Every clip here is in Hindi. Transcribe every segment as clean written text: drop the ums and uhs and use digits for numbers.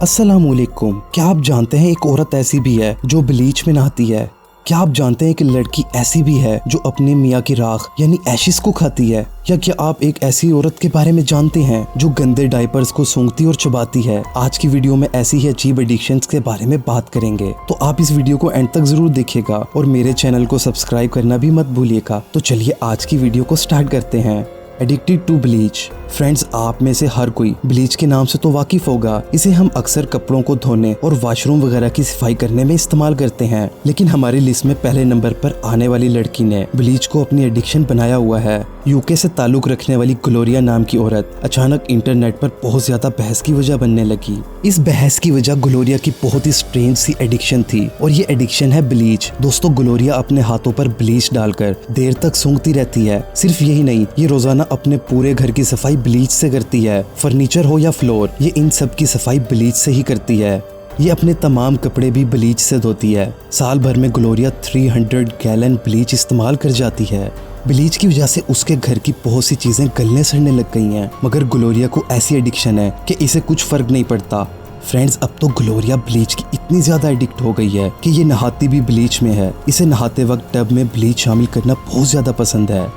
अस्सलामुअलैकुम। क्या आप जानते हैं एक औरत ऐसी भी है जो ब्लीच में नहाती है? क्या आप जानते हैं कि लड़की ऐसी भी है जो अपने मियाँ की राख यानी एशिस को खाती है? या क्या आप एक ऐसी औरत के बारे में जानते हैं जो गंदे डायपर्स को सूंघती और चबाती है? आज की वीडियो में ऐसी ही अजीब एडिक्शंस के बारे में बात करेंगे, तो आप इस वीडियो को एंड तक जरूर देखिएगा और मेरे चैनल को सब्सक्राइब करना भी मत भूलिएगा। तो चलिए आज की वीडियो को स्टार्ट करते हैं। Addicted to bleach. फ्रेंड्स, आप में से हर कोई ब्लीच के नाम से तो वाकिफ होगा। इसे हम अक्सर कपड़ों को धोने और वॉशरूम वगैरह की सफाई करने में इस्तेमाल करते हैं, लेकिन हमारी लिस्ट में पहले नंबर पर आने वाली लड़की ने ब्लीच को अपनी एडिक्शन बनाया हुआ है। यूके से ताल्लुक रखने वाली ग्लोरिया नाम की औरत अचानक इंटरनेट पर बहुत ज्यादा बहस की वजह बनने लगी। इस बहस की वजह ग्लोरिया की बहुत ही स्ट्रेंज सी एडिक्शन थी और ये एडिक्शन है ब्लीच। दोस्तों, ग्लोरिया अपने हाथों पर ब्लीच डालकर देर तक सूंघती रहती है। सिर्फ यही नहीं, ये रोजाना अपने पूरे घर की सफाई ब्लीच से करती है। फर्नीचर हो या फ्लोर, ये इन सब की सफाई ब्लीच से ही करती है। ये अपने तमाम कपड़े भी ब्लीच से धोती है। साल भर में ग्लोरिया 300 गैलन ब्लीच इस्तेमाल कर जाती है। ब्लीच की वजह से उसके घर की बहुत सी चीजें गलने सड़ने लग गई हैं, मगर ग्लोरिया को ऐसी एडिक्शन है कि इसे कुछ फर्क नहीं पड़ता। फ्रेंड्स, अब तो ग्लोरिया ब्लीच की इतनी ज्यादा एडिक्ट हो गई है कि ये नहाती भी ब्लीच में है। इसे नहाते वक्त टब में ब्लीच शामिल करना बहुत ज्यादा पसंद है।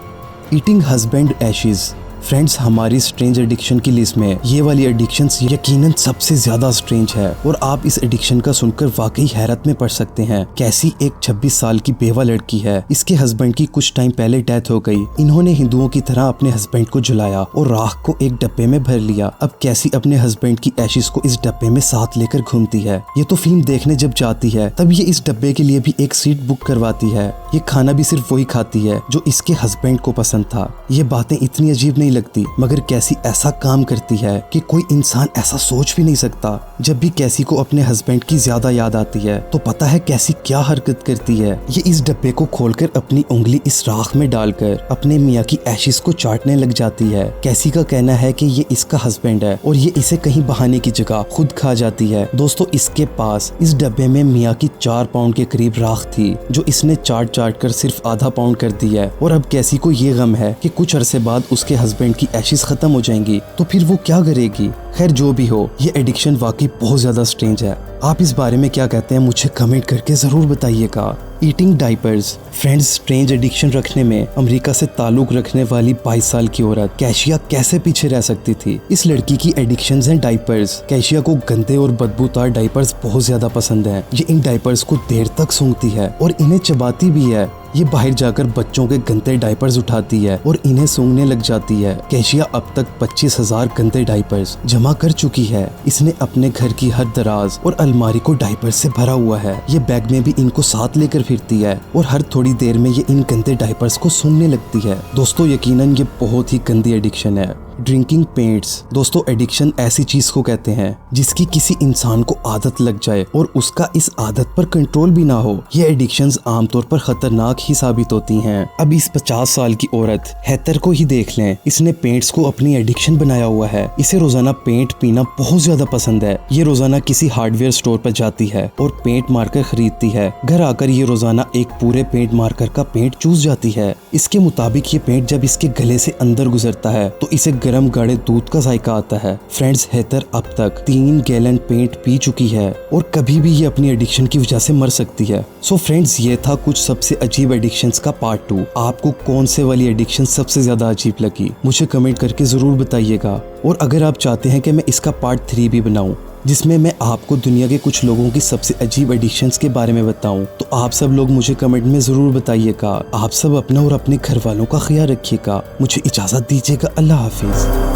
Eating husband Ashes. फ्रेंड्स, हमारी स्ट्रेंज एडिक्शन की लिस्ट में ये वाली एडिक्शंस यकीनन सबसे ज्यादा स्ट्रेंज है और आप इस एडिक्शन का सुनकर वाकई हैरत में पड़ सकते हैं। कैसी एक 26 साल की बेवा लड़की है। इसके हस्बैंड की कुछ टाइम पहले डेथ हो गई। इन्होंने हिंदुओं की तरह अपने हस्बैंड को जलाया और राख को एक डब्बे में भर लिया। अब कैसी अपने हस्बैंड की एशिस को इस डब्बे में साथ लेकर घूमती है। ये तो फिल्म देखने जब जाती है तब ये इस डब्बे के लिए भी एक सीट बुक करवाती है। ये खाना भी सिर्फ वही खाती है जो इसके हस्बैंड को पसंद था। ये बातें इतनी अजीब नहीं लगती, मगर कैसी ऐसा काम करती है कि कोई इंसान ऐसा सोच भी नहीं सकता। जब भी कैसी को अपने हस्बैंड की ज्यादा याद आती है तो पता है कैसी क्या हरकत करती है। ये इस डब्बे को खोलकर अपनी उंगली इस राख में डालकर अपने मियाँ की एशिस को चाटने लग जाती है। कैसी का कहना है कि ये इसका हस्बैंड है और ये इसे कहीं बहाने की जगह खुद खा जाती है। दोस्तों, इसके पास इस डब्बे में मियाँ की 4 पाउंड के करीब राख थी जो इसने चाट कर सिर्फ आधा पाउंड कर दी है। और अब कैसी को ये गम है कि कुछ अरसे बाद उसके हस्बैंड की एशिस खत्म हो जाएंगी, तो फिर वो क्या करेगी? खैर, जो भी हो, ये एडिक्शन वाकई बहुत ज्यादा स्ट्रेंज है। आप इस बारे में क्या कहते हैं मुझे कमेंट करके जरूर बताइएगा। Eating diapers. Friends, strange addiction रखने में अमेरिका से ताल्लुक रखने वाली 22 साल की औरत कैशिया कैसे पीछे रह सकती थी? इस लड़की की एडिक्शंस हैं डायपर्स। कैशिया को गंदे और बदबूदार डायपर्स बहुत ज्यादा पसंद हैं। ये इन डायपर्स को देर तक सूंघती है और इन्हें चबाती भी है। ये बाहर जाकर बच्चों के गंदे डायपर्स उठाती है और इन्हें सूंघने लग जाती है। कैशिया अब तक 25,000 गंदे डायपर्स जमा कर चुकी है। इसने अपने घर की हर दराज और अलमारी को डायपर्स से भरा हुआ है। ये बैग में भी इनको साथ लेकर फिरती है और हर थोड़ी देर में ये इन गंदे डायपर्स को सूंघने लगती है। दोस्तों, यकीनन ये बहुत ही गंदी एडिक्शन है। Drinking paints. दोस्तों, एडिक्शन ऐसी चीज को कहते हैं जिसकी किसी इंसान को आदत लग जाए और उसका इस आदत पर कंट्रोल भी ना हो। ये एडिक्शंस आमतौर पर खतरनाक ही साबित होती हैं। अब इस 50 साल की औरत हैतर को ही देख लें। इसने पेंट्स को अपनी एडिक्शन बनाया हुआ है। इसे रोजाना पेंट पीना बहुत ज्यादा पसंद है। ये रोजाना किसी हार्डवेयर स्टोर पर जाती है और पेंट मार्कर खरीदती है। घर आकर ये रोजाना एक पूरे पेंट मार्कर का पेंट चूस जाती है। इसके मुताबिक ये पेंट जब इसके गले से अंदर गुजरता है तो इसे गरम गाढ़े दूध का जायका आता है। फ्रेंड्स, हैतर अब तक 3 गैलन पेंट पी चुकी है और कभी भी ये अपनी एडिक्शन की वजह से मर सकती है। सो फ्रेंड्स, ये था कुछ सबसे अजीब एडिक्शंस का पार्ट 2। आपको कौन से वाली एडिक्शन सबसे ज्यादा अजीब लगी मुझे कमेंट करके जरूर बताइएगा। और अगर आप चाहते हैं कि मैं इसका पार्ट 3 भी बनाऊं जिसमें मैं आपको दुनिया के कुछ लोगों की सबसे अजीब एडिक्शंस के बारे में बताऊं, तो आप सब लोग मुझे कमेंट में जरूर बताइएगा। आप सब अपना और अपने घर वालों का ख्याल रखिएगा। मुझे इजाजत दीजिएगा। अल्लाह हाफिज।